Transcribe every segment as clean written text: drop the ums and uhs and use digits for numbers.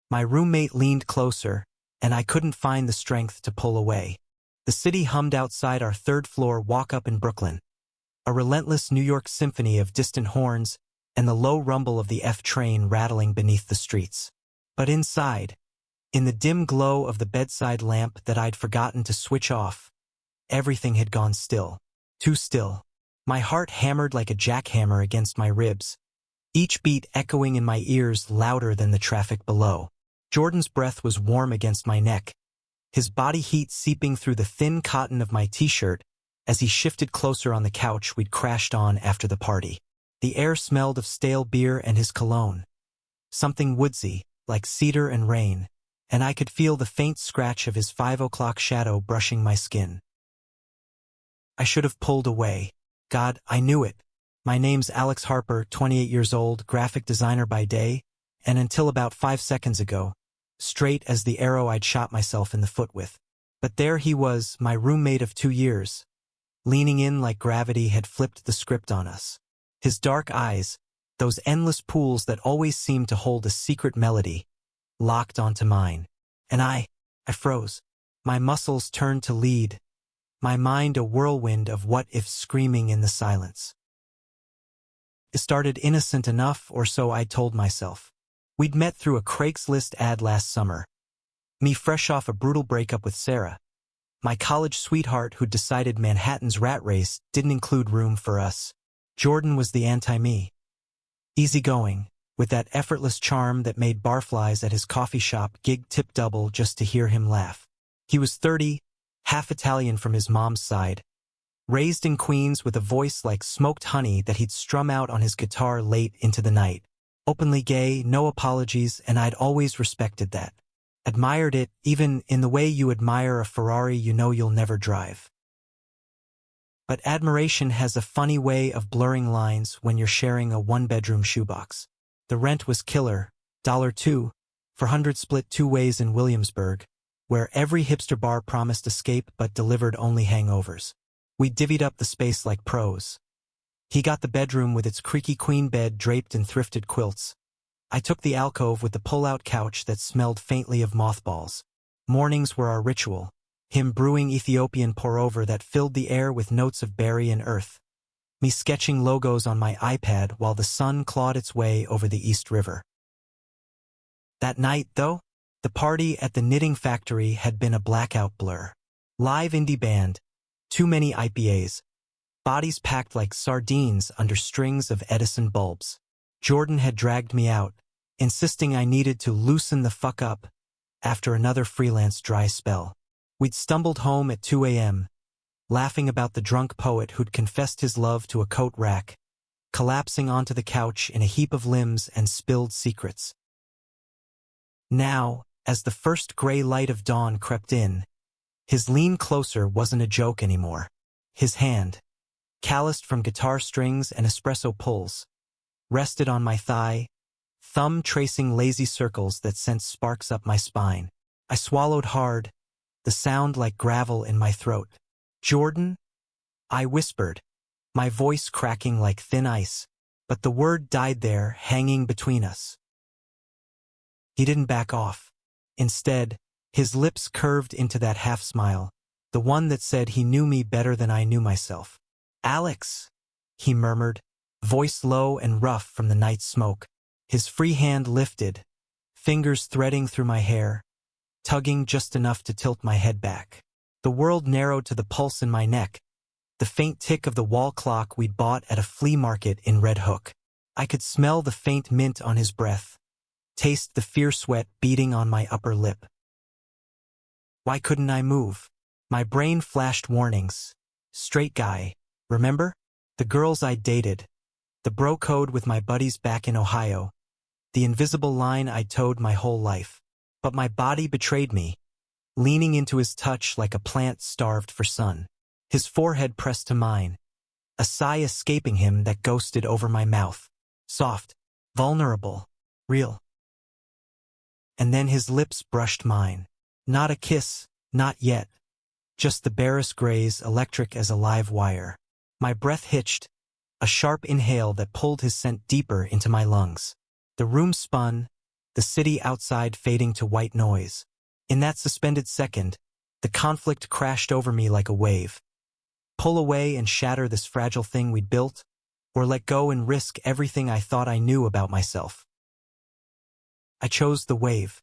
My roommate leaned closer, and I couldn't find the strength to pull away. The city hummed outside our third-floor walk-up in Brooklyn, a relentless New York symphony of distant horns and the low rumble of the F train rattling beneath the streets. But inside, in the dim glow of the bedside lamp that I'd forgotten to switch off, everything had gone still. Too still. My heart hammered like a jackhammer against my ribs, each beat echoing in my ears louder than the traffic below. Jordan's breath was warm against my neck, his body heat seeping through the thin cotton of my t-shirt as he shifted closer on the couch we'd crashed on after the party. The air smelled of stale beer and his cologne, something woodsy, like cedar and rain, and I could feel the faint scratch of his 5 o'clock shadow brushing my skin. I should have pulled away. God, I knew it. My name's Alex Harper, 28 years old, graphic designer by day, and until about 5 seconds ago, straight as the arrow I'd shot myself in the foot with. But there he was, my roommate of 2 years, leaning in like gravity had flipped the script on us. His dark eyes, those endless pools that always seemed to hold a secret melody, locked onto mine. And I froze. My muscles turned to lead, my mind a whirlwind of what-ifs screaming in the silence. It started innocent enough, or so I told myself. We'd met through a Craigslist ad last summer. Me fresh off a brutal breakup with Sarah, my college sweetheart who'd decided Manhattan's rat race didn't include room for us. Jordan was the anti-me. Easygoing, with that effortless charm that made barflies at his coffee shop gig tip double just to hear him laugh. He was 30, half Italian from his mom's side, raised in Queens with a voice like smoked honey that he'd strum out on his guitar late into the night. Openly gay, no apologies, and I'd always respected that. Admired it, even in the way you admire a Ferrari you know you'll never drive. But admiration has a funny way of blurring lines when you're sharing a one-bedroom shoebox. The rent was killer, $2 for 100 split 2 ways in Williamsburg, where every hipster bar promised escape but delivered only hangovers. We divvied up the space like pros. He got the bedroom with its creaky queen bed draped in thrifted quilts. I took the alcove with the pull-out couch that smelled faintly of mothballs. Mornings were our ritual, him brewing Ethiopian pour-over that filled the air with notes of berry and earth, me sketching logos on my iPad while the sun clawed its way over the East River. That night, though, the party at the Knitting Factory had been a blackout blur. Live indie band, too many IPAs, bodies packed like sardines under strings of Edison bulbs. Jordan had dragged me out, insisting I needed to loosen the fuck up after another freelance dry spell. We'd stumbled home at 2 a.m., laughing about the drunk poet who'd confessed his love to a coat rack, collapsing onto the couch in a heap of limbs and spilled secrets. Now, as the first gray light of dawn crept in, his lean closer wasn't a joke anymore. His hand, calloused from guitar strings and espresso pulls, rested on my thigh, thumb tracing lazy circles that sent sparks up my spine. I swallowed hard, the sound like gravel in my throat. "Jordan?" I whispered, my voice cracking like thin ice, but the word died there, hanging between us. He didn't back off. Instead, his lips curved into that half-smile, the one that said he knew me better than I knew myself. "Alex," he murmured, voice low and rough from the night's smoke. His free hand lifted, fingers threading through my hair, tugging just enough to tilt my head back. The world narrowed to the pulse in my neck, the faint tick of the wall clock we'd bought at a flea market in Red Hook. I could smell the faint mint on his breath, taste the fierce sweat beating on my upper lip. Why couldn't I move? My brain flashed warnings. Straight guy, remember? The girls I dated, the bro code with my buddies back in Ohio, the invisible line I towed my whole life. But my body betrayed me, leaning into his touch like a plant starved for sun. His forehead pressed to mine, a sigh escaping him that ghosted over my mouth. Soft, vulnerable, real. And then his lips brushed mine. Not a kiss, not yet. Just the barest graze, electric as a live wire. My breath hitched, a sharp inhale that pulled his scent deeper into my lungs. The room spun, the city outside fading to white noise. In that suspended second, the conflict crashed over me like a wave. Pull away and shatter this fragile thing we'd built, or let go and risk everything I thought I knew about myself. I chose the wave.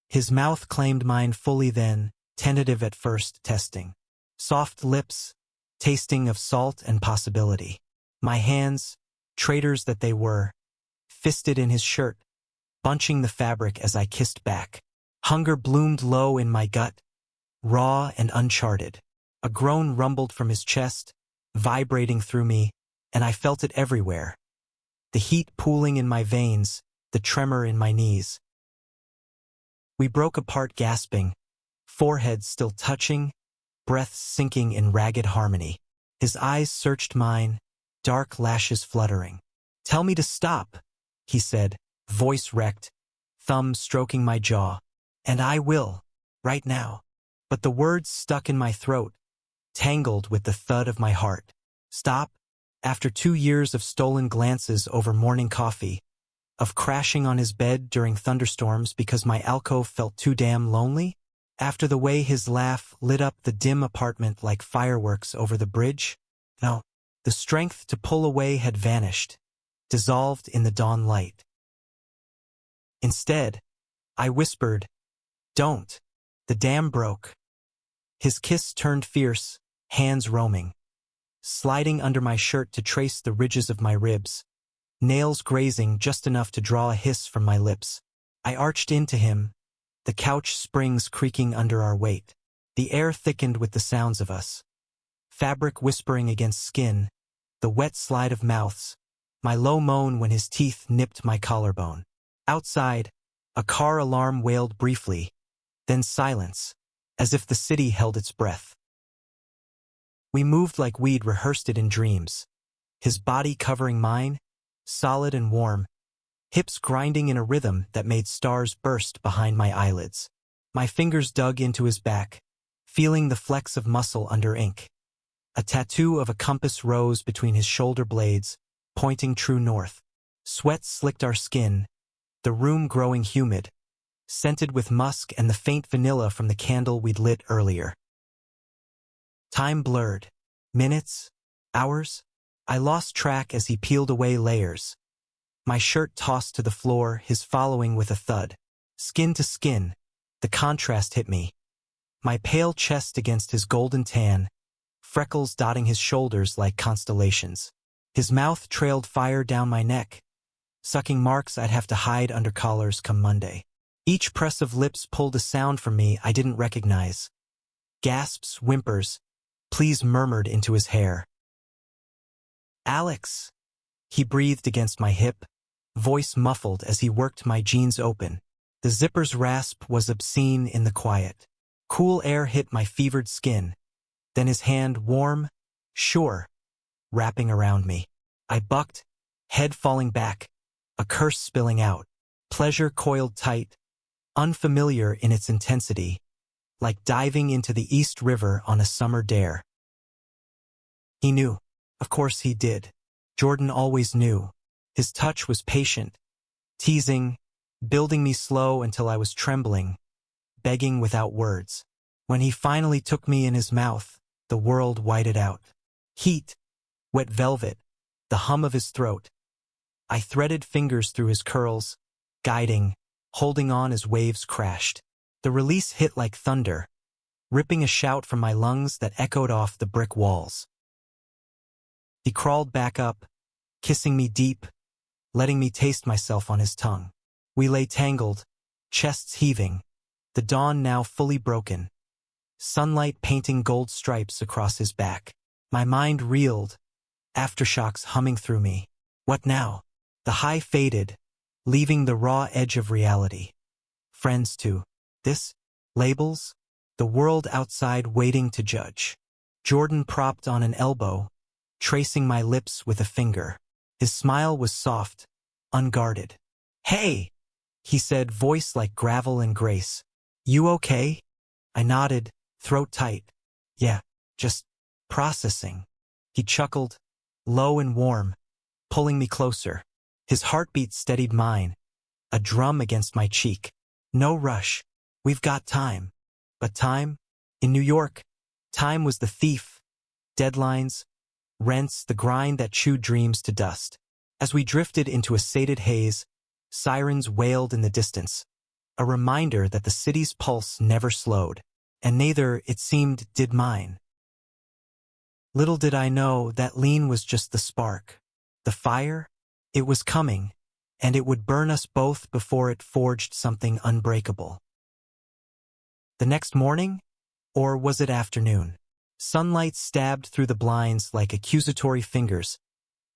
His mouth claimed mine fully then, tentative at first, testing. Soft lips, tasting of salt and possibility. My hands, traitors that they were, fisted in his shirt, bunching the fabric as I kissed back. Hunger bloomed low in my gut, raw and uncharted. A groan rumbled from his chest, vibrating through me, and I felt it everywhere. The heat pooling in my veins, the tremor in my knees. We broke apart gasping, foreheads still touching, breaths sinking in ragged harmony. His eyes searched mine, dark lashes fluttering. "Tell me to stop," he said, voice wrecked, thumb stroking my jaw. "And I will, right now." But the words stuck in my throat, tangled with the thud of my heart. Stop? After 2 years of stolen glances over morning coffee, of crashing on his bed during thunderstorms because my alcove felt too damn lonely? After the way his laugh lit up the dim apartment like fireworks over the bridge? No, the strength to pull away had vanished, dissolved in the dawn light. Instead, I whispered, "Don't. The dam broke." His kiss turned fierce, hands roaming, sliding under my shirt to trace the ridges of my ribs, nails grazing just enough to draw a hiss from my lips. I arched into him, the couch springs creaking under our weight. The air thickened with the sounds of us. Fabric whispering against skin, the wet slide of mouths, my low moan when his teeth nipped my collarbone. Outside, a car alarm wailed briefly, then silence, as if the city held its breath. We moved like we'd rehearsed it in dreams, his body covering mine, solid and warm, hips grinding in a rhythm that made stars burst behind my eyelids. My fingers dug into his back, feeling the flecks of muscle under ink. A tattoo of a compass rose between his shoulder blades, pointing true north. Sweat slicked our skin, the room growing humid, scented with musk and the faint vanilla from the candle we'd lit earlier. Time blurred. Minutes? Hours? I lost track as he peeled away layers. My shirt tossed to the floor, his following with a thud. Skin to skin, the contrast hit me. My pale chest against his golden tan, freckles dotting his shoulders like constellations. His mouth trailed fire down my neck, sucking marks I'd have to hide under collars come Monday. Each press of lips pulled a sound from me I didn't recognize. Gasps, whimpers, pleas murmured into his hair. "Alex," he breathed against my hip, voice muffled as he worked my jeans open. The zipper's rasp was obscene in the quiet. Cool air hit my fevered skin, then his hand warm, sure, wrapping around me. I bucked, head falling back, a curse spilling out. Pleasure coiled tight, unfamiliar in its intensity, like diving into the East River on a summer dare. He knew. Of course he did. Jordan always knew. His touch was patient, teasing, building me slow until I was trembling, begging without words. When he finally took me in his mouth, the world whited out. Heat, wet velvet, the hum of his throat. I threaded fingers through his curls, guiding, holding on as waves crashed. The release hit like thunder, ripping a shout from my lungs that echoed off the brick walls. He crawled back up, kissing me deep, letting me taste myself on his tongue. We lay tangled, chests heaving, the dawn now fully broken, sunlight painting gold stripes across his back. My mind reeled, aftershocks humming through me. What now? The high faded, leaving the raw edge of reality. Friends to this? Labels? The world outside waiting to judge. Jordan propped on an elbow, tracing my lips with a finger. His smile was soft, unguarded. "Hey," he said, voice like gravel and grace. "You okay?" I nodded, throat tight. "Yeah, just processing." He chuckled, low and warm, pulling me closer. His heartbeat steadied mine, a drum against my cheek. No rush. We've got time. But time? In New York, time was the thief. Deadlines, rents, the grind that chewed dreams to dust. As we drifted into a sated haze, sirens wailed in the distance, a reminder that the city's pulse never slowed, and neither, it seemed, did mine. Little did I know that lean was just the spark. The fire? It was coming, and it would burn us both before it forged something unbreakable. The next morning? Or was it afternoon? Sunlight stabbed through the blinds like accusatory fingers,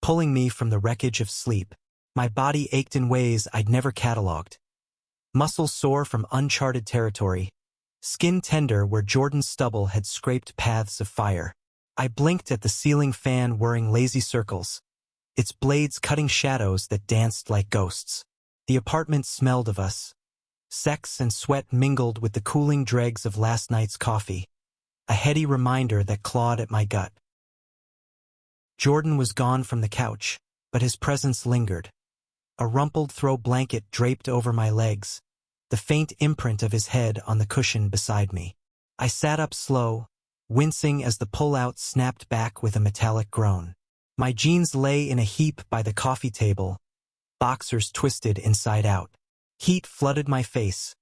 pulling me from the wreckage of sleep. My body ached in ways I'd never catalogued. Muscles sore from uncharted territory, skin tender where Jordan's stubble had scraped paths of fire. I blinked at the ceiling fan whirring lazy circles, its blades cutting shadows that danced like ghosts. The apartment smelled of us. Sex and sweat mingled with the cooling dregs of last night's coffee, a heady reminder that clawed at my gut. Jordan was gone from the couch, but his presence lingered. A rumpled throw blanket draped over my legs, the faint imprint of his head on the cushion beside me. I sat up slow, wincing as the pull-out snapped back with a metallic groan. My jeans lay in a heap by the coffee table, boxers twisted inside out. Heat flooded my face,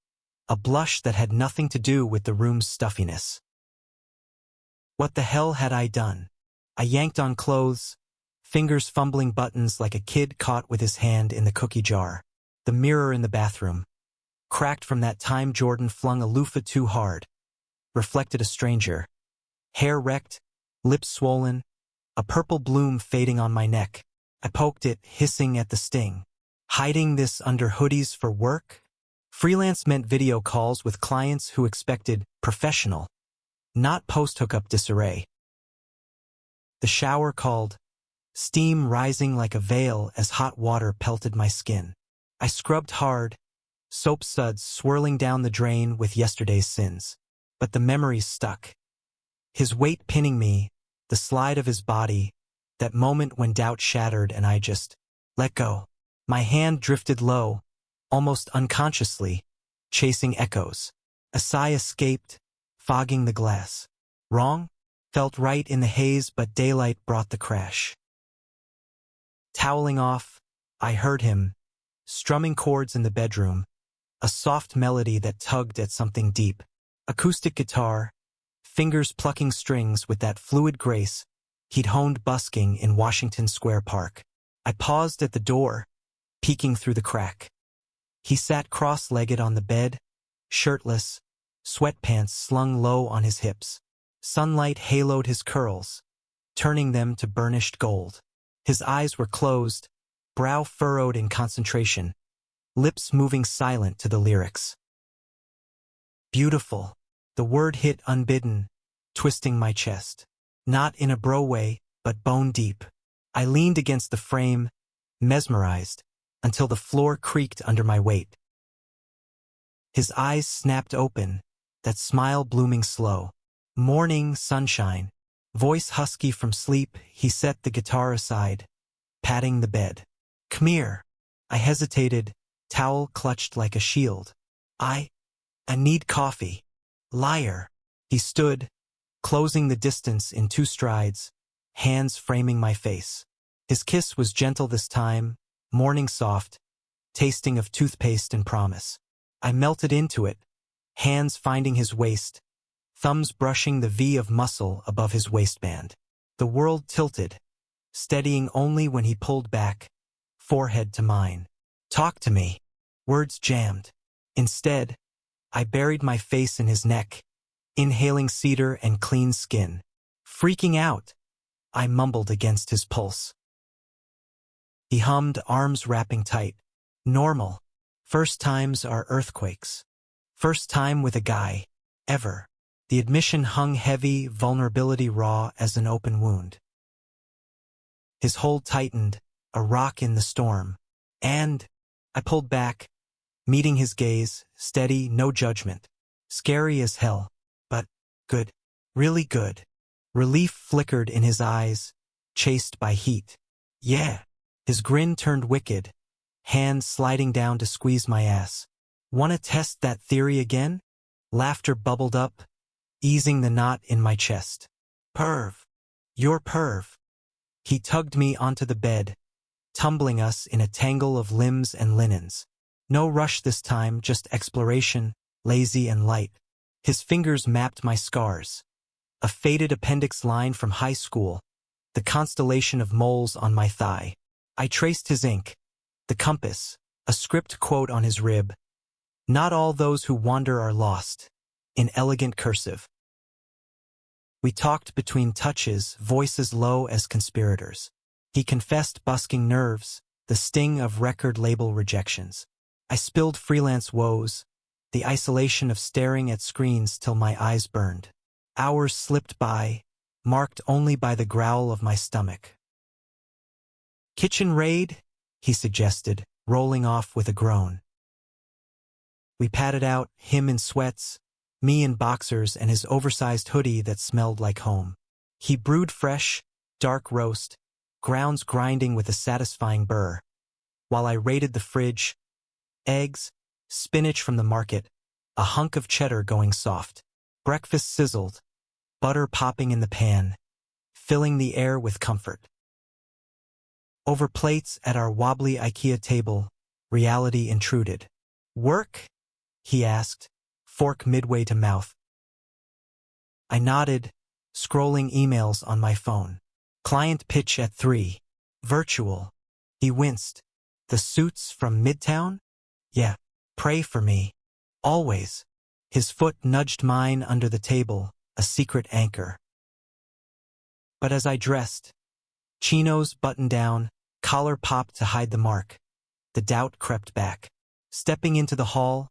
a blush that had nothing to do with the room's stuffiness. What the hell had I done? I yanked on clothes, fingers fumbling buttons like a kid caught with his hand in the cookie jar. The mirror in the bathroom, cracked from that time Jordan flung a loofah too hard, reflected a stranger. Hair wrecked, lips swollen, a purple bloom fading on my neck. I poked it, hissing at the sting. Hiding this under hoodies for work? Freelance meant video calls with clients who expected professional, not post-hookup disarray. The shower called, steam rising like a veil as hot water pelted my skin. I scrubbed hard, soap suds swirling down the drain with yesterday's sins. But the memories stuck. His weight pinning me, the slide of his body, that moment when doubt shattered and I just let go. My hand drifted low, almost unconsciously, chasing echoes. A sigh escaped, fogging the glass. Wrong? Felt right in the haze, but daylight brought the crash. Toweling off, I heard him, strumming chords in the bedroom, a soft melody that tugged at something deep. Acoustic guitar, fingers plucking strings with that fluid grace he'd honed busking in Washington Square Park. I paused at the door, peeking through the crack. He sat cross-legged on the bed, shirtless, sweatpants slung low on his hips. Sunlight haloed his curls, turning them to burnished gold. His eyes were closed, brow furrowed in concentration, lips moving silent to the lyrics. Beautiful. The word hit unbidden, twisting my chest. Not in a bro way, but bone deep. I leaned against the frame, mesmerized, until the floor creaked under my weight. His eyes snapped open, that smile blooming slow. Morning sunshine. Voice husky from sleep, he set the guitar aside, patting the bed. Come here. I hesitated, towel clutched like a shield. I need coffee. Liar. He stood, closing the distance in 2 strides, hands framing my face. His kiss was gentle this time, morning soft, tasting of toothpaste and promise. I melted into it, hands finding his waist, thumbs brushing the V of muscle above his waistband. The world tilted, steadying only when he pulled back, forehead to mine. Talk to me. Words jammed. Instead, I buried my face in his neck, inhaling cedar and clean skin. Freaking out, I mumbled against his pulse. He hummed, arms wrapping tight. Normal. First times are earthquakes. First time with a guy. Ever. The admission hung heavy, vulnerability raw as an open wound. His hold tightened, a rock in the storm. And I pulled back, meeting his gaze, steady, no judgment. Scary as hell, but good. Really good. Relief flickered in his eyes, chased by heat. Yeah. His grin turned wicked, hand sliding down to squeeze my ass. "Wanna test that theory again?" Laughter bubbled up, easing the knot in my chest. "Perv. You're perv." He tugged me onto the bed, tumbling us in a tangle of limbs and linens. No rush this time, just exploration, lazy and light. His fingers mapped my scars. A faded appendix line from high school, the constellation of moles on my thigh. I traced his ink, the compass, a script quote on his rib. "Not all those who wander are lost," in elegant cursive. We talked between touches, voices low as conspirators. He confessed busking nerves, the sting of record label rejections. I spilled freelance woes, the isolation of staring at screens till my eyes burned. Hours slipped by, marked only by the growl of my stomach. "Kitchen raid?" he suggested, rolling off with a groan. We padded out, him in sweats, me in boxers and his oversized hoodie that smelled like home. He brewed fresh, dark roast, grounds grinding with a satisfying burr, while I raided the fridge, eggs, spinach from the market, a hunk of cheddar going soft. Breakfast sizzled, butter popping in the pan, filling the air with comfort. Over plates at our wobbly IKEA table, reality intruded. "Work?" he asked, fork midway to mouth. I nodded, scrolling emails on my phone. "Client pitch at 3. Virtual." He winced. "The suits from Midtown?" "Yeah. Pray for me. Always." His foot nudged mine under the table, a secret anchor. But as I dressed, chinos buttoned down, collar popped to hide the mark, the doubt crept back. Stepping into the hall,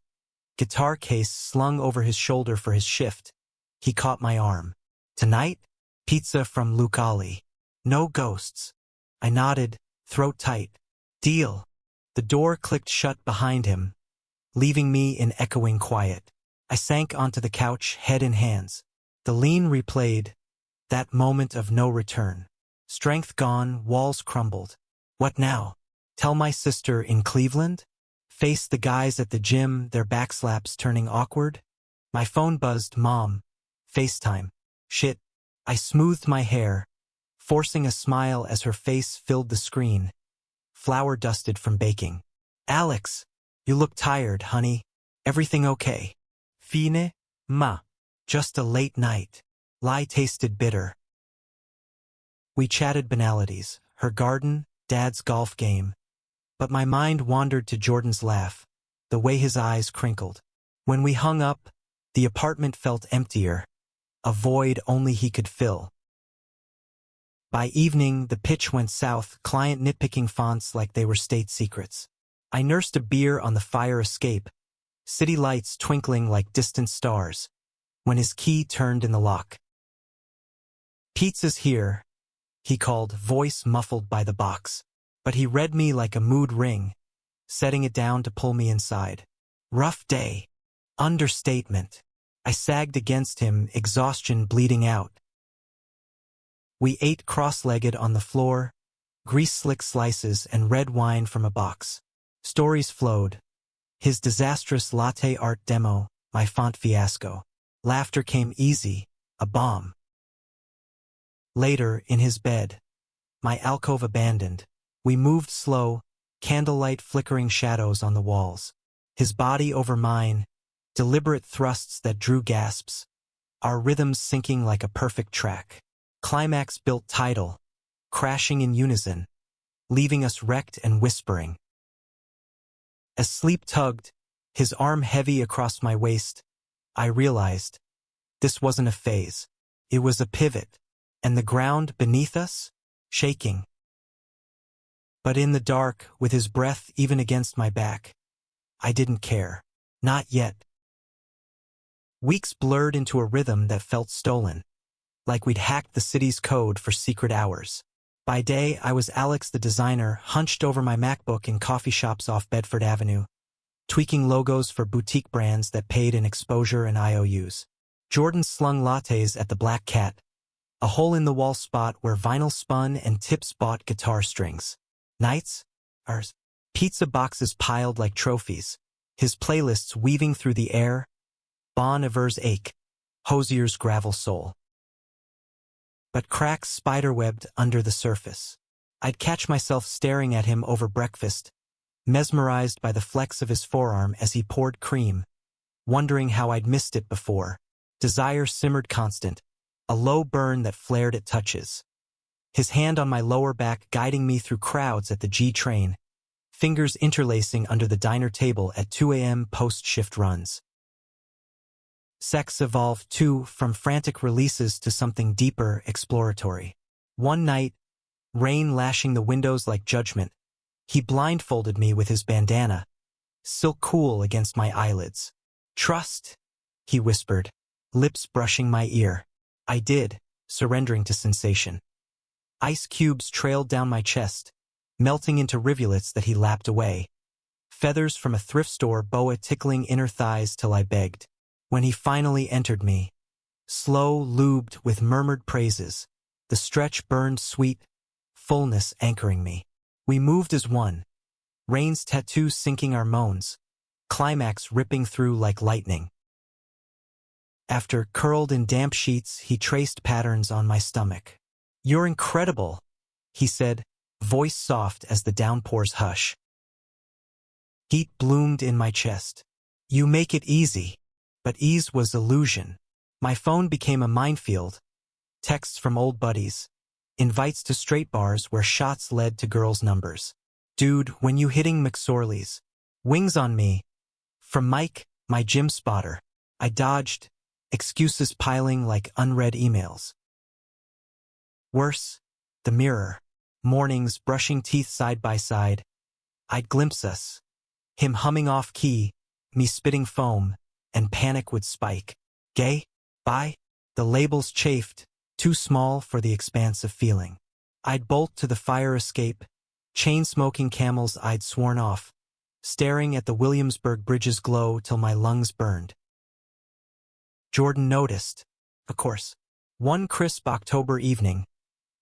guitar case slung over his shoulder for his shift, he caught my arm. "Tonight? Pizza from Luke Ali. No ghosts." I nodded, throat tight. "Deal." The door clicked shut behind him, leaving me in echoing quiet. I sank onto the couch, head in hands. The lean replayed, that moment of no return. Strength gone, walls crumbled. What now? Tell my sister in Cleveland? Face the guys at the gym, their backslaps turning awkward? My phone buzzed. "Mom. FaceTime." Shit. I smoothed my hair, forcing a smile as her face filled the screen. Flour dusted from baking. "Alex, you look tired, honey. Everything okay?" "Fine, ma. Just a late night." Lie tasted bitter. We chatted banalities, her garden, Dad's golf game. But my mind wandered to Jordan's laugh, the way his eyes crinkled. When we hung up, the apartment felt emptier, a void only he could fill. By evening, the pitch went south, client nitpicking fonts like they were state secrets. I nursed a beer on the fire escape, city lights twinkling like distant stars, when his key turned in the lock. "Pizza's here," he called, voice muffled by the box. But he read me like a mood ring, setting it down to pull me inside. "Rough day." Understatement. I sagged against him, exhaustion bleeding out. We ate cross-legged on the floor, grease-slick slices and red wine from a box. Stories flowed. His disastrous latte art demo, my font fiasco. Laughter came easy, a bomb. Later, in his bed, my alcove abandoned, we moved slow, candlelight flickering shadows on the walls. His body over mine, deliberate thrusts that drew gasps, our rhythms syncing like a perfect track. Climax built tidal, crashing in unison, leaving us wrecked and whispering. As sleep tugged, his arm heavy across my waist, I realized this wasn't a phase. It was a pivot, and the ground beneath us, shaking. But in the dark, with his breath even against my back, I didn't care. Not yet. Weeks blurred into a rhythm that felt stolen, like we'd hacked the city's code for secret hours. By day, I was Alex the designer, hunched over my MacBook in coffee shops off Bedford Avenue, tweaking logos for boutique brands that paid in exposure and IOUs. Jordan slung lattes at the Black Cat, a hole-in-the-wall spot where vinyl spun and tips bought guitar strings. Nights? Ours. Pizza boxes piled like trophies, his playlists weaving through the air, Bon Iver's ache, Hosier's gravel soul. But cracks spiderwebbed under the surface. I'd catch myself staring at him over breakfast, mesmerized by the flex of his forearm as he poured cream, wondering how I'd missed it before. Desire simmered constant, a low burn that flared at touches. His hand on my lower back guiding me through crowds at the G train, fingers interlacing under the diner table at 2 a.m. post-shift runs. Sex evolved, too, from frantic releases to something deeper, exploratory. One night, rain lashing the windows like judgment, he blindfolded me with his bandana, silk cool against my eyelids. "Trust," he whispered, lips brushing my ear. I did, surrendering to sensation. Ice cubes trailed down my chest, melting into rivulets that he lapped away. Feathers from a thrift store boa tickling inner thighs till I begged. When he finally entered me, slow, lubed with murmured praises, the stretch burned sweet, fullness anchoring me. We moved as one, rain's tattoo syncing our moans, climax ripping through like lightning. After curled in damp sheets, he traced patterns on my stomach. "You're incredible," he said, voice soft as the downpour's hush. Heat bloomed in my chest. "You make it easy." But ease was illusion. My phone became a minefield. Texts from old buddies. Invites to straight bars where shots led to girls' numbers. "Dude, when you hitting McSorley's? Wings on me." From Mike, my gym spotter. I dodged, excuses piling like unread emails. Worse, the mirror. Mornings, brushing teeth side by side. I'd glimpse us. Him humming off key, me spitting foam, and panic would spike. Gay? Bi? The labels chafed, too small for the expanse of feeling. I'd bolt to the fire escape, chain-smoking camels I'd sworn off, staring at the Williamsburg bridges glow till my lungs burned. Jordan noticed, of course. One crisp October evening,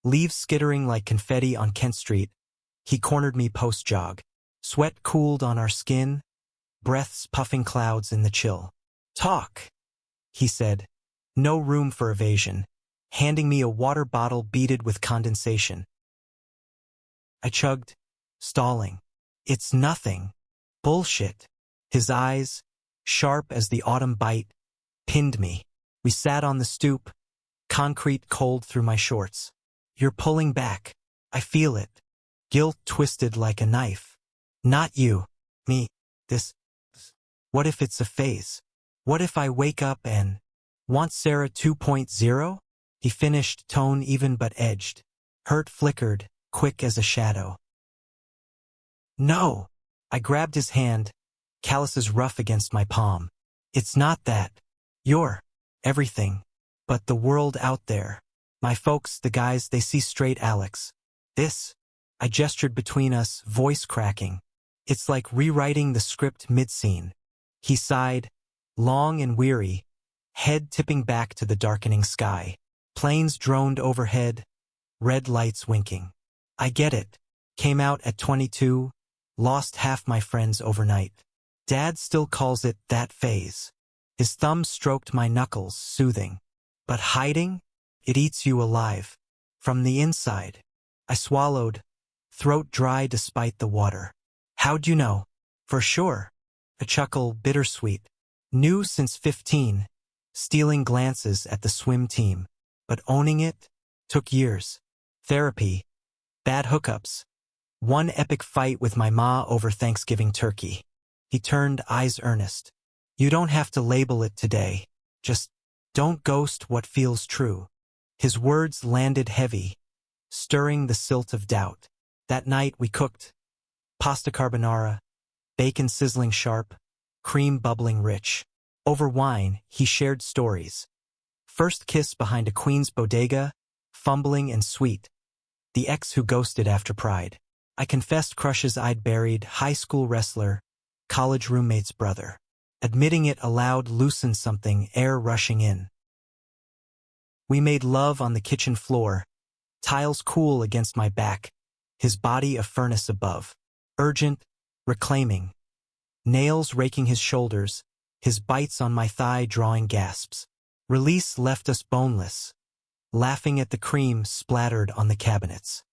leaves skittering like confetti on Kent Street, he cornered me post-jog. Sweat cooled on our skin, breaths puffing clouds in the chill. "Talk," he said, no room for evasion, handing me a water bottle beaded with condensation. I chugged, stalling. "It's nothing. Bullshit." His eyes, sharp as the autumn bite, pinned me. We sat on the stoop, concrete cold through my shorts. "You're pulling back. I feel it." Guilt twisted like a knife. "Not you. Me. This. What if it's a phase? What if I wake up and want Sarah 2.0? He finished, tone even but edged. Hurt flickered, quick as a shadow. "No." I grabbed his hand, calluses rough against my palm. "It's not that. You're everything. But the world out there. My folks, the guys, they see straight Alex. This." I gestured between us, voice cracking. "It's like rewriting the script mid-scene." He sighed, long and weary, head tipping back to the darkening sky. Planes droned overhead, red lights winking. "I get it. Came out at 22, lost half my friends overnight. Dad still calls it that phase." His thumb stroked my knuckles, soothing. "But hiding? It eats you alive. From the inside." I swallowed, throat dry despite the water. "How'd you know?" "For sure." A chuckle, bittersweet. Knew since 15, stealing glances at the swim team. But owning it took years. Therapy, bad hookups, one epic fight with my ma over Thanksgiving turkey. He turned, eyes earnest. "You don't have to label it today. Just don't ghost what feels true." His words landed heavy, stirring the silt of doubt. That night we cooked pasta carbonara, bacon sizzling sharp, cream bubbling rich. Over wine, he shared stories. First kiss behind a queen's bodega, fumbling and sweet. The ex who ghosted after Pride. I confessed crushes I'd buried, high school wrestler, college roommate's brother. Admitting it aloud loosened something, air rushing in. We made love on the kitchen floor, tiles cool against my back, his body a furnace above. Urgent, reclaiming. Nails raking his shoulders, his bites on my thigh drawing gasps. Release left us boneless, laughing at the cream splattered on the cabinets.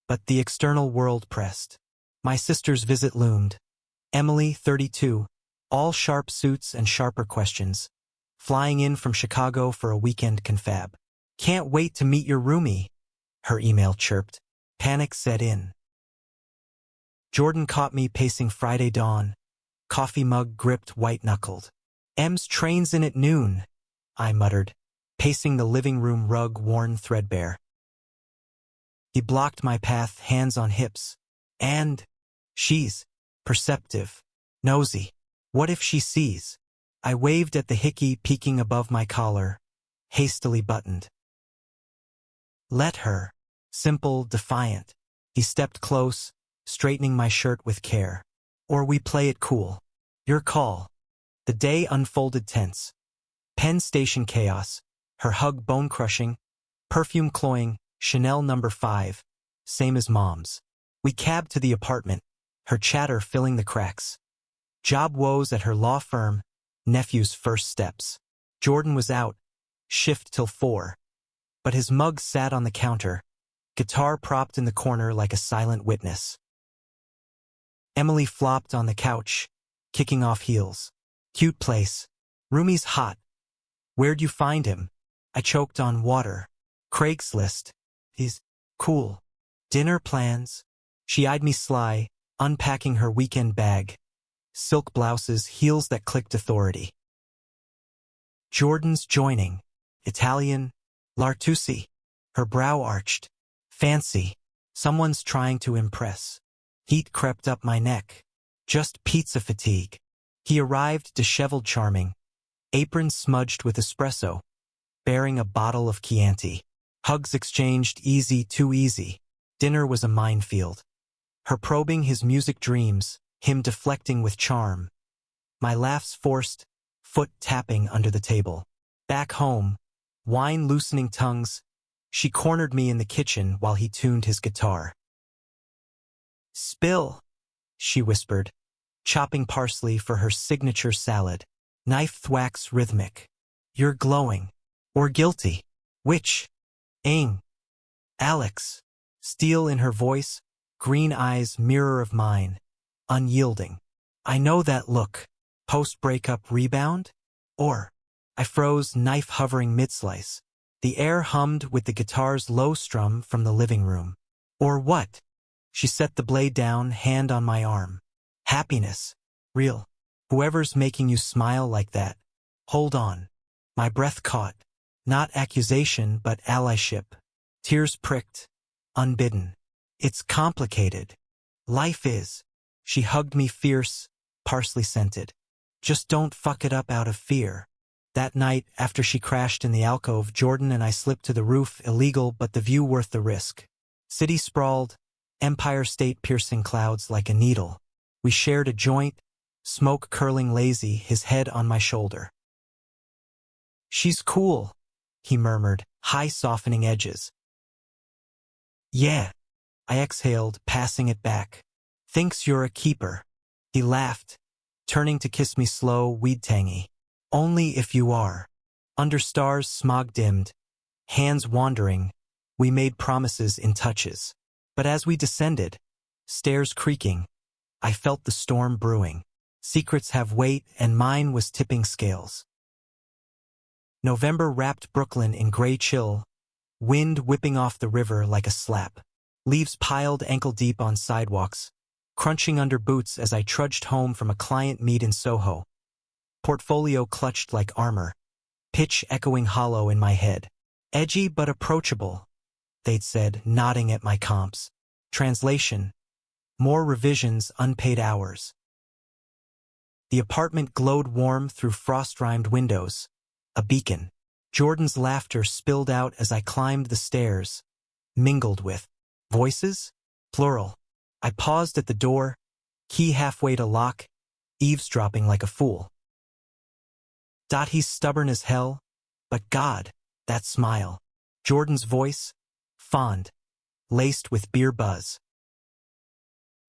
But the external world pressed. My sister's visit loomed. Emily, 32, all sharp suits and sharper questions, flying in from Chicago for a weekend confab. Can't wait to meet your roomie, her email chirped. Panic set in. Jordan caught me pacing Friday dawn, coffee mug gripped white-knuckled. Em's train's in at noon, I muttered, pacing the living room rug worn threadbare. He blocked my path, hands on hips. And she's perceptive, nosy. What if she sees? I waved at the hickey peeking above my collar, hastily buttoned. Let her. Simple, defiant. He stepped close, straightening my shirt with care. Or we play it cool. Your call. The day unfolded tense. Penn Station chaos, her hug bone-crushing, perfume cloying, Chanel No. 5, same as Mom's. We cabbed to the apartment, her chatter filling the cracks. Job woes at her law firm, nephew's first steps. Jordan was out, shift till 4. But his mug sat on the counter, guitar propped in the corner like a silent witness. Emily flopped on the couch, kicking off heels. Cute place. Roomie's hot. Where'd you find him? I choked on water. Craigslist. He's cool. Dinner plans. She eyed me sly, unpacking her weekend bag. Silk blouses, heels that clicked authority. Jordan's joining. Italian. L'artusi. Her brow arched. Fancy. Someone's trying to impress. Heat crept up my neck. Just pizza fatigue. He arrived disheveled charming. Apron smudged with espresso. Bearing a bottle of Chianti. Hugs exchanged easy too easy. Dinner was a minefield. Her probing his music dreams, him deflecting with charm. My laughs forced, foot tapping under the table. Back home, wine loosening tongues, she cornered me in the kitchen while he tuned his guitar. Spill, she whispered, chopping parsley for her signature salad. Knife thwacks rhythmic. You're glowing. Or guilty. Which? Aim. Alex. Steel in her voice, green eyes mirror of mine. Unyielding. I know that look. Post-breakup rebound? Or? I froze, knife hovering mid-slice. The air hummed with the guitar's low strum from the living room. Or what? She set the blade down, hand on my arm. Happiness. Real. Whoever's making you smile like that. Hold on. My breath caught. Not accusation, but allyship. Tears pricked. Unbidden. It's complicated. Life is. She hugged me fierce, parsley-scented. Just don't fuck it up out of fear. That night, after she crashed in the alcove, Jordan and I slipped to the roof, illegal but the view worth the risk. City sprawled, Empire State piercing clouds like a needle. We shared a joint, smoke curling lazy, his head on my shoulder. She's cool, he murmured, high softening edges. Yeah, I exhaled, passing it back. Thinks you're a keeper. He laughed, turning to kiss me slow, weed-tangy. Only if you are. Under stars, smog dimmed, hands wandering, we made promises in touches. But as we descended, stairs creaking, I felt the storm brewing. Secrets have weight, and mine was tipping scales. November wrapped Brooklyn in gray chill, wind whipping off the river like a slap. Leaves piled ankle-deep on sidewalks, crunching under boots as I trudged home from a client meet in Soho. Portfolio clutched like armor, pitch echoing hollow in my head. Edgy but approachable, they'd said, nodding at my comps. Translation: more revisions, unpaid hours. The apartment glowed warm through frost-rimed windows, a beacon. Jordan's laughter spilled out as I climbed the stairs, mingled with voices, plural. I paused at the door, key halfway to lock, eavesdropping like a fool. He's stubborn as hell, but God, that smile. Jordan's voice, fond, laced with beer buzz.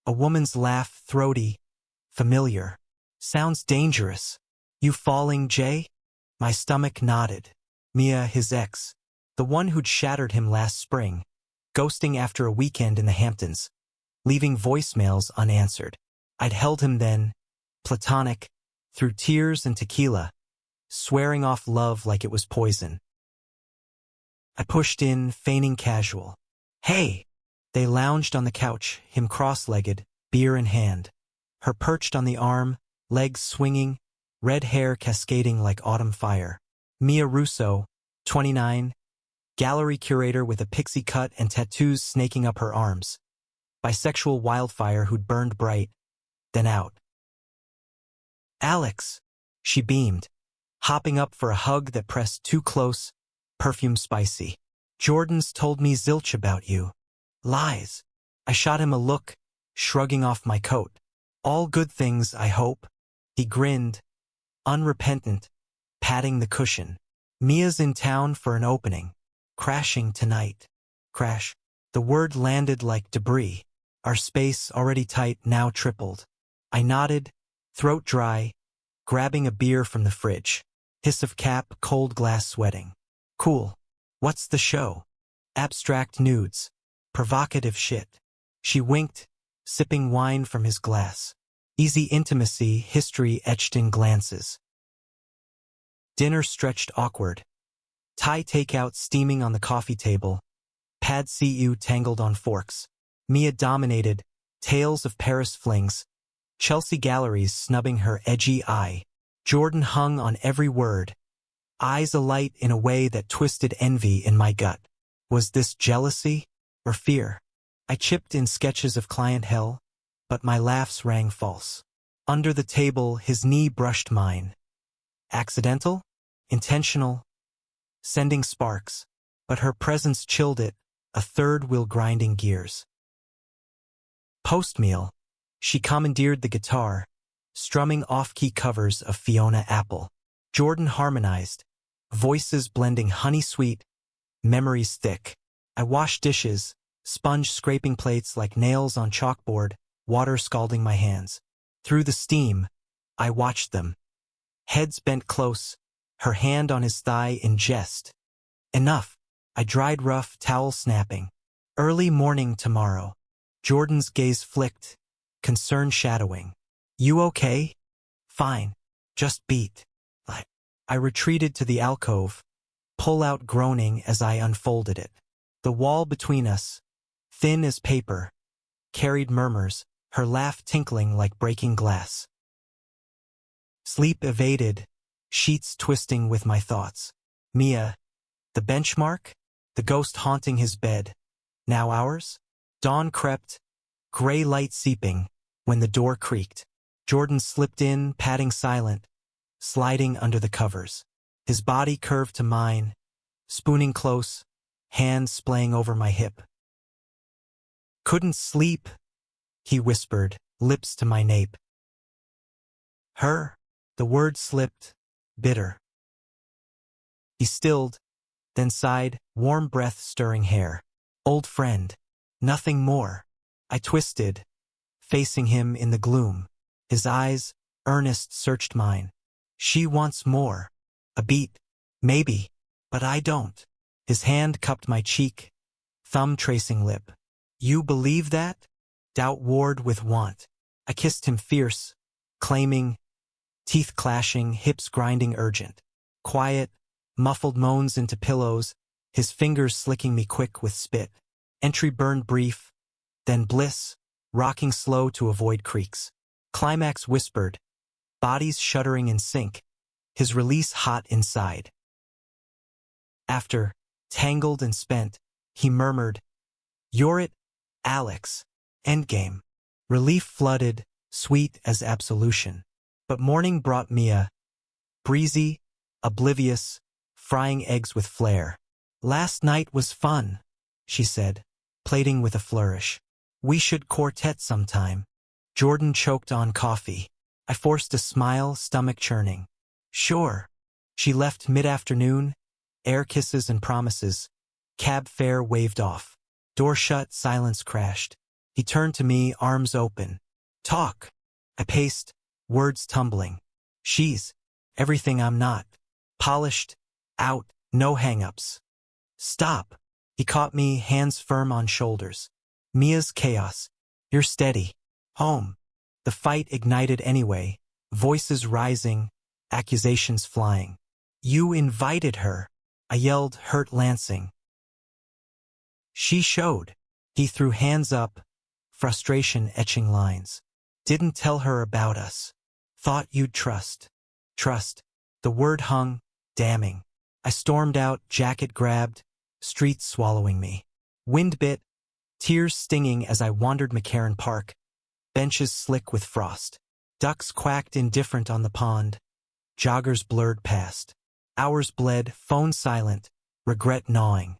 A woman's laugh, throaty, familiar. Sounds dangerous. You falling, Jay? My stomach nodded. Mia, his ex. The one who'd shattered him last spring. Ghosting after a weekend in the Hamptons. Leaving voicemails unanswered. I'd held him then, platonic, through tears and tequila, swearing off love like it was poison. I pushed in, feigning casual. Hey! They lounged on the couch, him cross-legged, beer in hand. Her perched on the arm, legs swinging, red hair cascading like autumn fire. Mia Russo, 29, gallery curator with a pixie cut and tattoos snaking up her arms. Bisexual wildfire who'd burned bright, then out. Alex, she beamed, hopping up for a hug that pressed too close, perfume spicy. Jordan's told me zilch about you. Lies. I shot him a look, shrugging off my coat. All good things, I hope. He grinned, unrepentant, patting the cushion. Mia's in town for an opening. Crashing tonight. Crash. The word landed like debris. Our space, already tight, now tripled. I nodded, throat dry, grabbing a beer from the fridge. Hiss of cap, cold glass sweating. Cool. What's the show? Abstract nudes. Provocative shit. She winked, sipping wine from his glass. Easy intimacy, history etched in glances. Dinner stretched awkward. Thai takeout steaming on the coffee table. Pad see ew tangled on forks. Mia dominated, tales of Paris flings. Chelsea galleries snubbing her edgy eye. Jordan hung on every word. Eyes alight in a way that twisted envy in my gut. Was this jealousy or fear? I chipped in sketches of client hell, but my laughs rang false. Under the table, his knee brushed mine. Accidental? Intentional? Sending sparks, but her presence chilled it, a third wheel grinding gears. Post-meal, she commandeered the guitar, strumming off-key covers of Fiona Apple. Jordan harmonized, voices blending honey-sweet, memories thick. I washed dishes, sponge scraping plates like nails on chalkboard, water scalding my hands. Through the steam, I watched them. Heads bent close, her hand on his thigh in jest. Enough. I dried rough, towel snapping. Early morning tomorrow. Jordan's gaze flicked, concern shadowing. You okay? Fine. Just beat. I retreated to the alcove, pull-out groaning as I unfolded it. The wall between us, thin as paper, carried murmurs, her laugh tinkling like breaking glass. Sleep evaded, sheets twisting with my thoughts. Mia, the benchmark? The ghost haunting his bed. Now ours? Dawn crept, gray light seeping, when the door creaked. Jordan slipped in, padding silent, sliding under the covers. His body curved to mine, spooning close, hands splaying over my hip. Couldn't sleep, he whispered, lips to my nape. Her, the word slipped, bitter. He stilled, then sighed, warm breath stirring hair. Old friend, nothing more. I twisted, facing him in the gloom. His eyes, earnest, searched mine. She wants more. A beat, maybe, but I don't. His hand cupped my cheek, thumb tracing lip. You believe that? Doubt warred with want. I kissed him fierce, claiming, teeth clashing, hips grinding urgent. Quiet, muffled moans into pillows, his fingers slicking me quick with spit. Entry burned brief, then bliss, rocking slow to avoid creaks. Climax whispered, bodies shuddering in sync, his release hot inside. After, tangled and spent, he murmured, You're it, Alex. Endgame. Relief flooded, sweet as absolution. But morning brought Mia, breezy, oblivious, frying eggs with flair. Last night was fun, she said, plating with a flourish. We should quartet sometime. Jordan choked on coffee. I forced a smile, stomach churning. Sure. She left mid-afternoon, air kisses and promises. Cab fare waved off. Door shut, silence crashed. He turned to me, arms open. Talk. I paced, words tumbling. She's everything I'm not. Polished, out, no hang-ups. Stop. He caught me, hands firm on shoulders. Mia's chaos. You're steady. Home. The fight ignited anyway, voices rising, accusations flying. You invited her. I yelled, hurt lancing. She showed. He threw hands up, frustration etching lines. Didn't tell her about us. Thought you'd trust. Trust. The word hung, damning. I stormed out, jacket grabbed, streets swallowing me. Wind bit, tears stinging as I wandered McCarran Park, benches slick with frost. Ducks quacked indifferent on the pond. Joggers blurred past. Hours bled, phone silent, regret gnawing.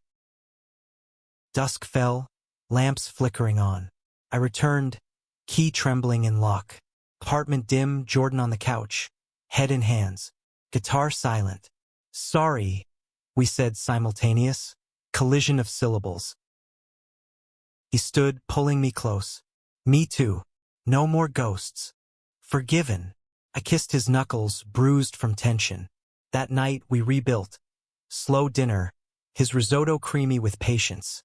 Dusk fell, lamps flickering on. I returned, key trembling in lock. Apartment dim, Jordan on the couch, head in hands. Guitar silent. Sorry, we said simultaneous. Collision of syllables. He stood, pulling me close. Me too. No more ghosts. Forgiven. I kissed his knuckles, bruised from tension. That night we rebuilt. Slow dinner, his risotto creamy with patience.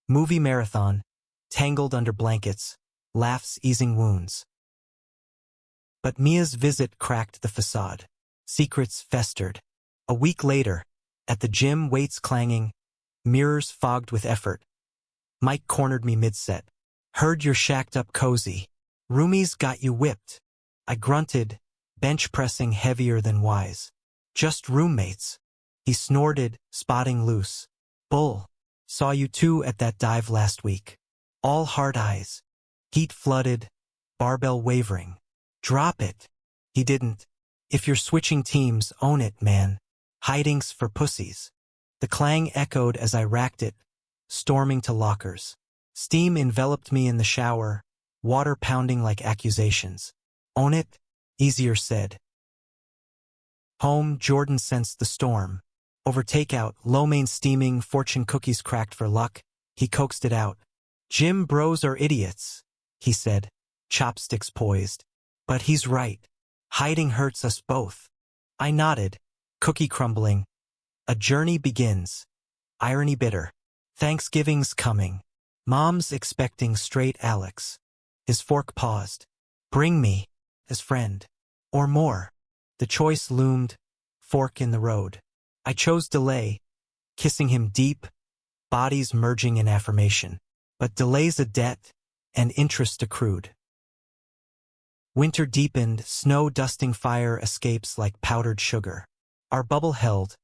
Movie marathon, tangled under blankets, laughs easing wounds. But Mia's visit cracked the facade. Secrets festered. A week later, at the gym, weights clanging, mirrors fogged with effort. Mike cornered me mid-set. Heard you're shacked up cozy. Roomies got you whipped. I grunted, bench pressing heavier than wise. Just roommates. He snorted, spotting loose. Bull. Saw you two at that dive last week. All hard eyes. Heat flooded, barbell wavering. Drop it. He didn't. If you're switching teams, own it, man. Hidings for pussies. The clang echoed as I racked it, storming to lockers. Steam enveloped me in the shower, water pounding like accusations. Own it? Easier said. Home, Jordan sensed the storm. Over takeout, lo mein steaming, fortune cookies cracked for luck. He coaxed it out. Gym bros are idiots, he said, chopsticks poised. But he's right. Hiding hurts us both. I nodded, cookie crumbling. A journey begins. Irony bitter. Thanksgiving's coming. Mom's expecting straight Alex. His fork paused. Bring me, as friend. Or more. The choice loomed, fork in the road. I chose delay, kissing him deep, bodies merging in affirmation. But delay's a debt, and interest accrued. Winter deepened, snow dusting fire escapes like powdered sugar. Our bubble held,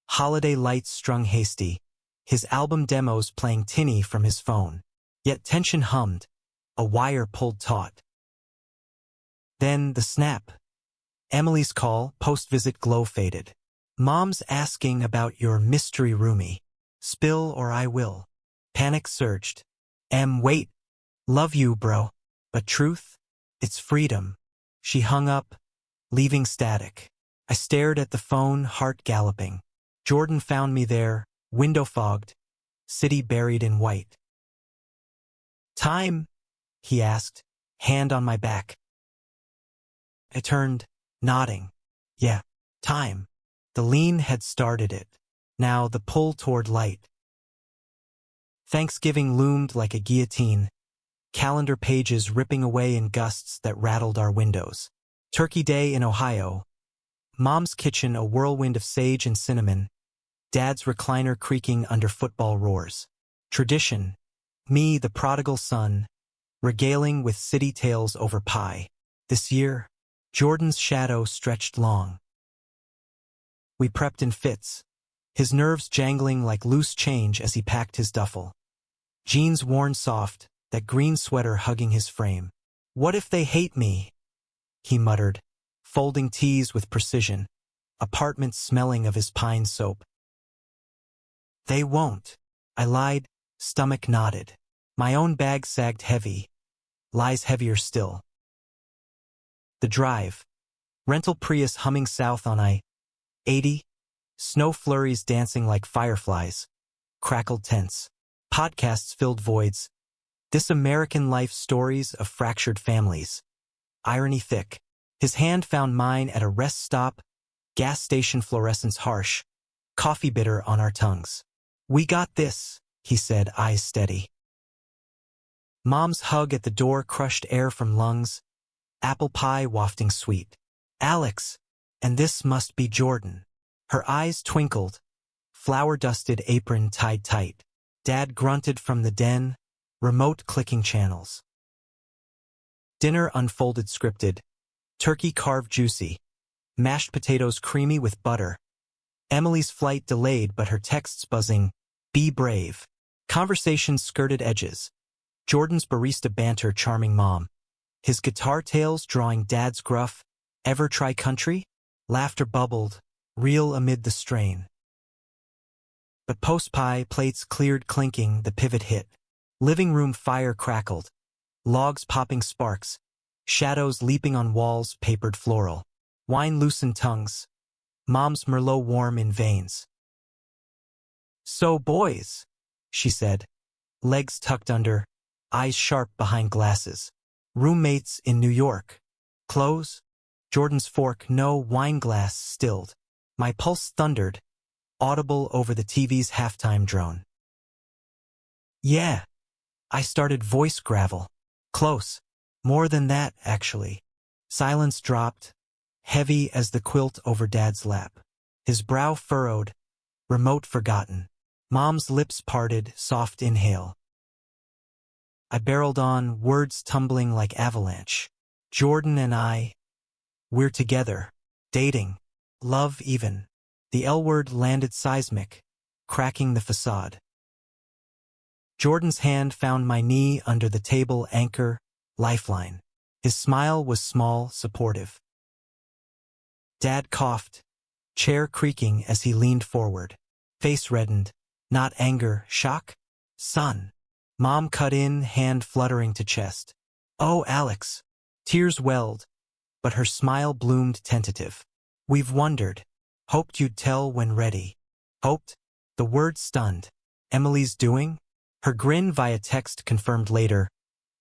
holiday lights strung hasty, his album demos playing tinny from his phone. Yet tension hummed, a wire pulled taut. Then the snap. Emily's call, post-visit glow faded. Mom's asking about your mystery roomie. Spill or I will. Panic surged. Wait. Love you, bro. But truth? It's freedom. She hung up, leaving static. I stared at the phone, heart galloping. Jordan found me there, window fogged, city buried in white. Time? He asked, hand on my back. I turned, nodding. Yeah, time. The lean had started it. Now the pull toward light. Thanksgiving loomed like a guillotine, calendar pages ripping away in gusts that rattled our windows. Turkey Day in Ohio. Mom's kitchen a whirlwind of sage and cinnamon. Dad's recliner creaking under football roars. Tradition. Me, the prodigal son, regaling with city tales over pie. This year, Jordan's shadow stretched long. We prepped in fits, his nerves jangling like loose change as he packed his duffel. Jeans worn soft, that green sweater hugging his frame. What if they hate me? He muttered, folding teas with precision, apartment smelling of his pine soap. They won't. I lied, stomach knotted. My own bag sagged heavy, lies heavier still. The drive. Rental Prius humming south on I-80. Snow flurries dancing like fireflies. Crackled tents. Podcasts filled voids. This American life stories of fractured families. Irony thick. His hand found mine at a rest stop, gas station fluorescence harsh, coffee bitter on our tongues. We got this, he said, eyes steady. Mom's hug at the door crushed air from lungs, apple pie wafting sweet. Alex, and this must be Jordan. Her eyes twinkled, flour-dusted apron tied tight. Dad grunted from the den, remote clicking channels. Dinner unfolded scripted. Turkey carved juicy. Mashed potatoes creamy with butter. Emily's flight delayed but her texts buzzing. Be brave. Conversations skirted edges. Jordan's barista banter charming Mom. His guitar tales drawing Dad's gruff. Ever try country? Laughter bubbled, real amid the strain. But post-pie plates cleared clinking, the pivot hit. Living room fire crackled. Logs popping sparks. Shadows leaping on walls papered floral. Wine loosened tongues. Mom's Merlot warm in veins. So boys, she said. Legs tucked under, eyes sharp behind glasses. Roommates in New York. Clothes? Jordan's fork, no wine glass, stilled. My pulse thundered, audible over the TV's halftime drone. Yeah. I started voice gravel. Close. More than that, actually. Silence dropped, heavy as the quilt over Dad's lap. His brow furrowed, remote forgotten. Mom's lips parted, soft inhale. I barreled on, words tumbling like avalanche. Jordan and I, we're together. Dating. Love even. The L word landed seismic, cracking the facade. Jordan's hand found my knee under the table anchor, lifeline. His smile was small, supportive. Dad coughed, chair creaking as he leaned forward. Face reddened, not anger, shock? Son. Mom cut in, hand fluttering to chest. Oh, Alex. Tears welled, but her smile bloomed tentative. We've wondered. Hoped you'd tell when ready. Hoped? The word stunned. Emily's doing? Her grin via text confirmed later.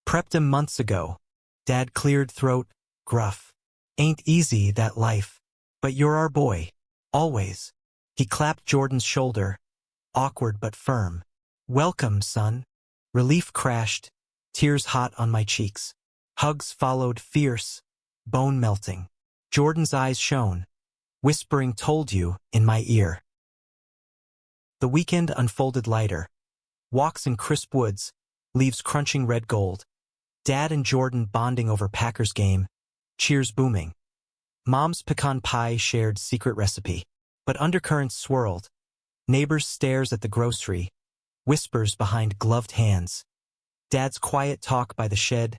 Prepped him months ago. Dad cleared throat, gruff. Ain't easy, that life. But you're our boy. Always. He clapped Jordan's shoulder. Awkward but firm. Welcome, son. Relief crashed, tears hot on my cheeks. Hugs followed, fierce, bone-melting. Jordan's eyes shone, whispering told you in my ear. The weekend unfolded lighter. Walks in crisp woods, leaves crunching red gold. Dad and Jordan bonding over Packers game, cheers booming. Mom's pecan pie shared secret recipe, but undercurrents swirled. Neighbors' stares at the grocery, whispers behind gloved hands. Dad's quiet talk by the shed,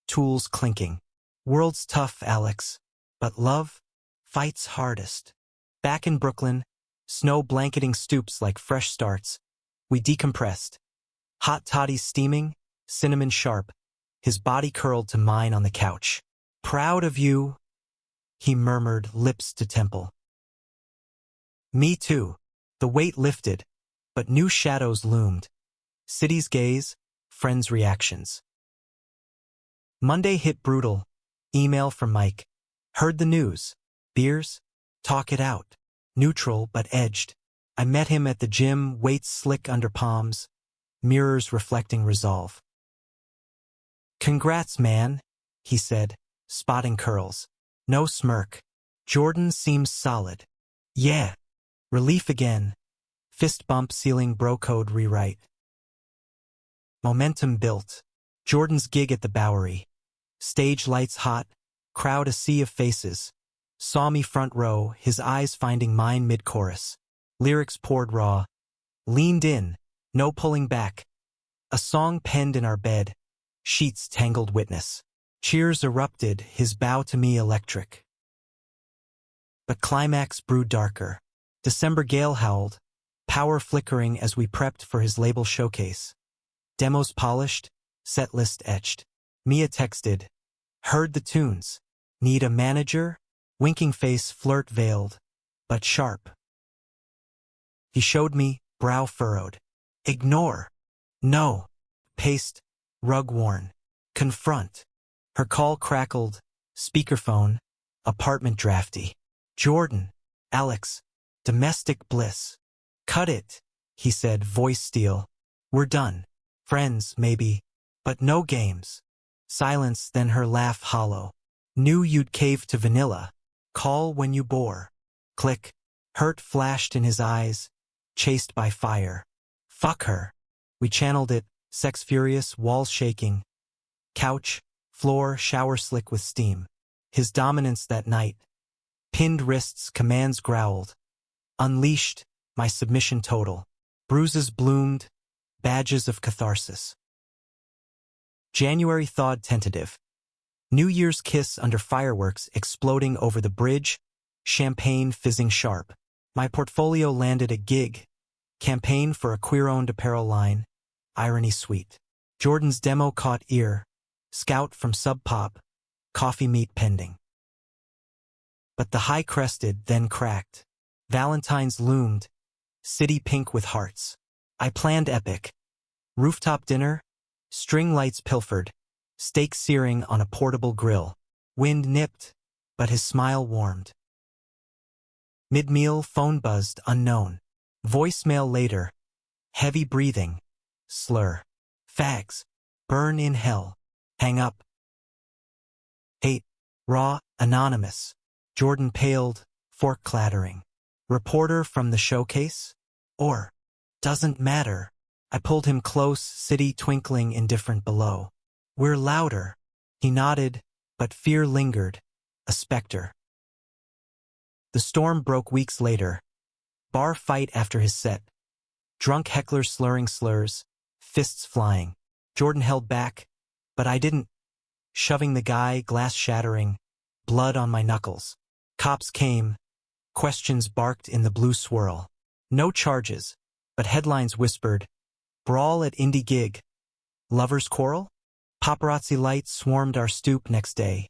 tools clinking. World's tough, Alex, but love fights hardest. Back in Brooklyn, snow blanketing stoops like fresh starts. We decompressed. Hot toddies steaming, cinnamon sharp, his body curled to mine on the couch. Proud of you, he murmured, lips to temple. Me too. The weight lifted, but new shadows loomed. City's gaze, friends' reactions. Monday hit brutal. Email from Mike. Heard the news. Beers? Talk it out. Neutral but edged. I met him at the gym, weights slick under palms, mirrors reflecting resolve. Congrats, man, he said, spotting curls. No smirk. Jordan seems solid. Yeah. Relief again. Fist bump sealing bro code rewrite. Momentum built. Jordan's gig at the Bowery. Stage lights hot, crowd a sea of faces. Saw me front row, his eyes finding mine mid-chorus. Lyrics poured raw. Leaned in, no pulling back. A song penned in our bed. Sheets tangled witness. Cheers erupted, his bow to me electric. But climax brewed darker. December gale howled, power flickering as we prepped for his label showcase. Demos polished, set list etched. Mia texted. Heard the tunes. Need a manager? Winking face flirt veiled, but sharp. He showed me, brow furrowed. Ignore. No. Paced, rug worn. Confront. Her call crackled. Speakerphone. Apartment drafty. Jordan. Alex. Domestic bliss. Cut it, he said, voice steel. We're done. Friends, maybe. But no games. Silence, then her laugh hollow. Knew you'd cave to vanilla. Call when you bore. Click. Hurt flashed in his eyes, chased by fire. Fuck her. We channeled it, sex furious, walls shaking. Couch, floor, shower slick with steam. His dominance that night. Pinned wrists, commands growled. Unleashed, my submission total. Bruises bloomed, badges of catharsis. January thawed tentative. New Year's kiss under fireworks exploding over the bridge, champagne fizzing sharp. My portfolio landed a gig. Campaign for a queer-owned apparel line. Irony sweet. Jordan's demo caught ear. Scout from Sub Pop. Coffee meet pending. But the high-crested then cracked. Valentine's loomed. City pink with hearts. I planned epic. Rooftop dinner. String lights pilfered. Steak searing on a portable grill. Wind nipped, but his smile warmed. Mid-meal, phone buzzed, unknown. Voicemail later. Heavy breathing. Slur. Fags. Burn in hell. Hang up. Hate. Raw. Anonymous. Jordan paled, fork clattering. Reporter from the showcase? Or, doesn't matter. I pulled him close, city twinkling indifferent below. We're louder. He nodded, but fear lingered. A specter. The storm broke weeks later. Bar fight after his set. Drunk heckler slurring slurs, fists flying. Jordan held back, but I didn't. Shoving the guy, glass shattering, blood on my knuckles. Cops came. Questions barked in the blue swirl. No charges, but headlines whispered. Brawl at indie gig. Lovers quarrel? Paparazzi lights swarmed our stoop next day.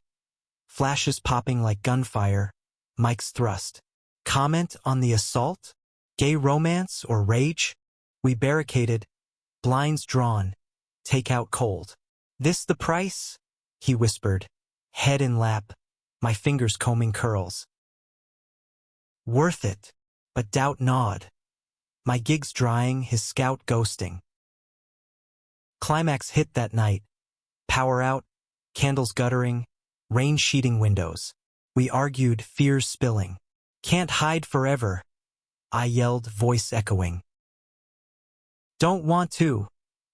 Flashes popping like gunfire. Mics thrust. Comment on the assault? Gay romance or rage? We barricaded. Blinds drawn. Takeout cold. This the price? He whispered. Head in lap. My fingers combing curls. Worth it. But doubt gnawed. My gigs drying, his scout ghosting. Climax hit that night. Power out, candles guttering, rain sheeting windows. We argued, fears spilling. Can't hide forever, I yelled, voice echoing. Don't want to,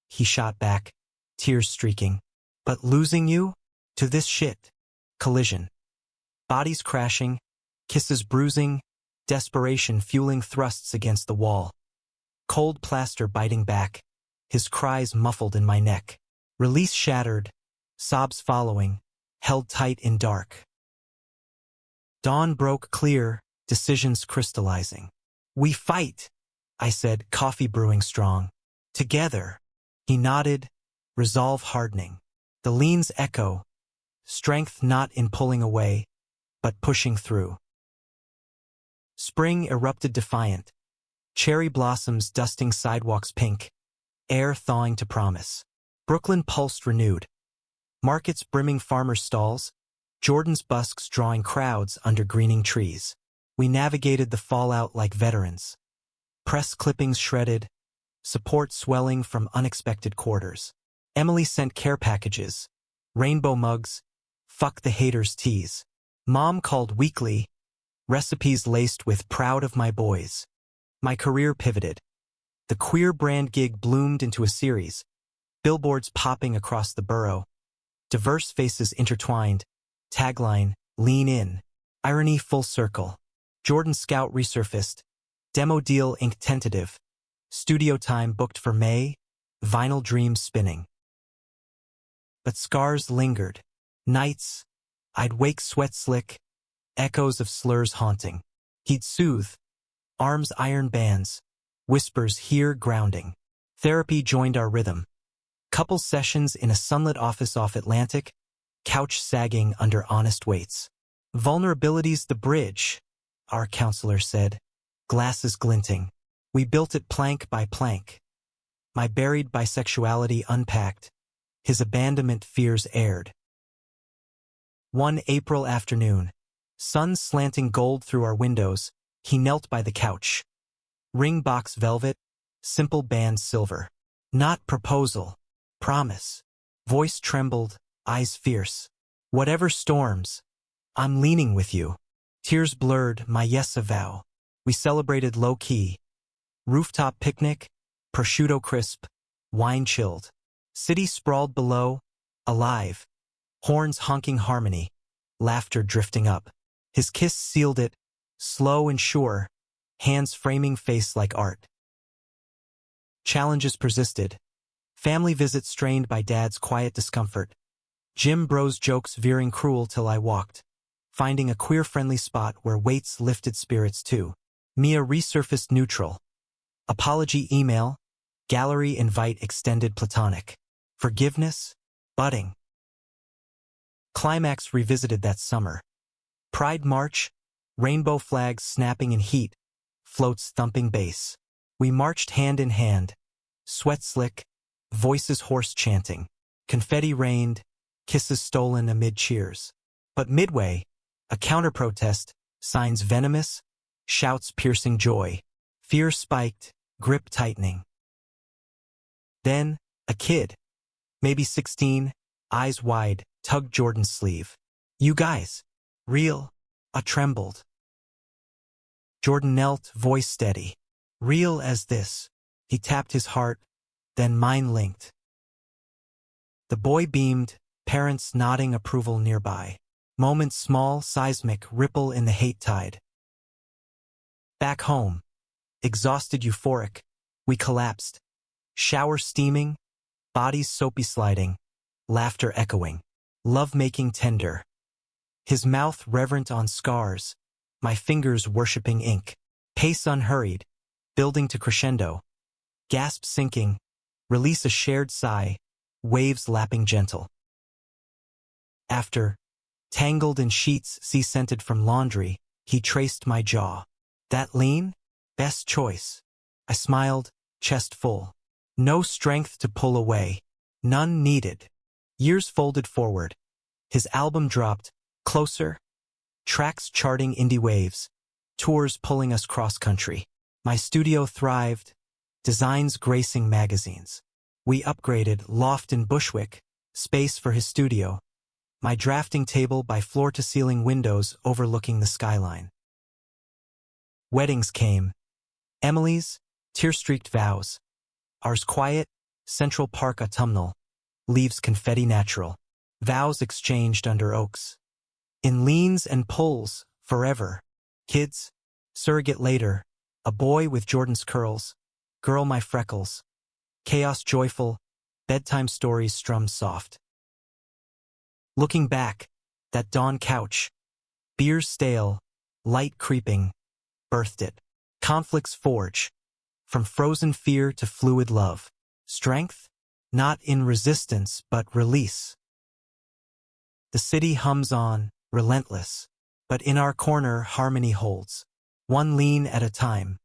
he shot back, tears streaking. But losing you? To this shit. Collision. Bodies crashing, kisses bruising, desperation fueling thrusts against the wall. Cold plaster biting back, his cries muffled in my neck. Release shattered, sobs following, held tight in dark. Dawn broke clear, decisions crystallizing. We fight, I said, coffee brewing strong. Together. He nodded, resolve hardening. The leans echo, strength not in pulling away, but pushing through. Spring erupted defiant. Cherry blossoms dusting sidewalks pink. Air thawing to promise. Brooklyn pulsed renewed. Markets brimming farmers' stalls. Jordan's busks drawing crowds under greening trees. We navigated the fallout like veterans. Press clippings shredded. Support swelling from unexpected quarters. Emily sent care packages. Rainbow mugs. Fuck the haters tease. Mom called weekly. Recipes laced with proud of my boys. My career pivoted. The queer brand gig bloomed into a series. Billboards popping across the borough. Diverse faces intertwined. Tagline, lean in. Irony full circle. Jordan Scout resurfaced. Demo deal inked tentative. Studio time booked for May. Vinyl dreams spinning. But scars lingered. Nights, I'd wake sweat slick. Echoes of slurs haunting. He'd soothe. Arms iron bands. Whispers here grounding. Therapy joined our rhythm. Couple sessions in a sunlit office off Atlantic. Couch sagging under honest weights. Vulnerability's the bridge, our counselor said. Glasses glinting. We built it plank by plank. My buried bisexuality unpacked. his abandonment fears aired. One April afternoon, sun slanting gold through our windows, he knelt by the couch. Ring box velvet, simple band silver. Not proposal, promise. Voice trembled, eyes fierce. Whatever storms, I'm leaning with you. Tears blurred, my yes a vow. We celebrated low-key. Rooftop picnic, prosciutto crisp, wine chilled. City sprawled below, alive. Horns honking harmony, laughter drifting up. His kiss sealed it, slow and sure, hands framing face like art. Challenges persisted. Family visits strained by Dad's quiet discomfort. Jim Bros jokes veering cruel till I walked, finding a queer-friendly spot where weights lifted spirits too. Mia resurfaced neutral. Apology email, gallery invite extended platonic. Forgiveness, budding. Climax revisited that summer. Pride March, rainbow flags snapping in heat, floats thumping bass. We marched hand in hand, sweat slick, voices hoarse chanting. Confetti rained, kisses stolen amid cheers. But midway, a counter-protest, signs venomous, shouts piercing joy. Fear spiked, grip tightening. Then, a kid, maybe 16, eyes wide, tugged Jordan's sleeve. You guys, real? I trembled. Jordan knelt, voice steady. Real as this. He tapped his heart, then mine linked. The boy beamed, parents nodding approval nearby. Moment small, seismic, ripple in the hate tide. Back home, exhausted, euphoric, we collapsed. Shower steaming, bodies soapy sliding, laughter echoing, love-making tender. His mouth reverent on scars, my fingers worshipping ink. Pace unhurried, building to crescendo. Gasp sinking, release a shared sigh, waves lapping gentle. After, tangled in sheets sea-scented from laundry, he traced my jaw. That lean? Best choice. I smiled, chest full. No strength to pull away. None needed. Years folded forward. His album dropped, closer. Tracks charting indie waves. Tours pulling us cross-country. My studio thrived. Designs gracing magazines. We upgraded, loft in Bushwick, space for his studio. My drafting table by floor-to-ceiling windows overlooking the skyline. Weddings came. Emily's, tear-streaked vows. Ours quiet, Central Park autumnal. Leaves confetti natural. Vows exchanged under oaks. In leans and pulls, forever. Kids, surrogate later. A boy with Jordan's curls. Girl my freckles. Chaos joyful, bedtime stories strummed soft. Looking back, that dawn couch. Beers stale, light creeping, birthed it. Conflicts forge. From frozen fear to fluid love. Strength? Not in resistance but release. The city hums on, relentless. But in our corner harmony holds. One lean at a time.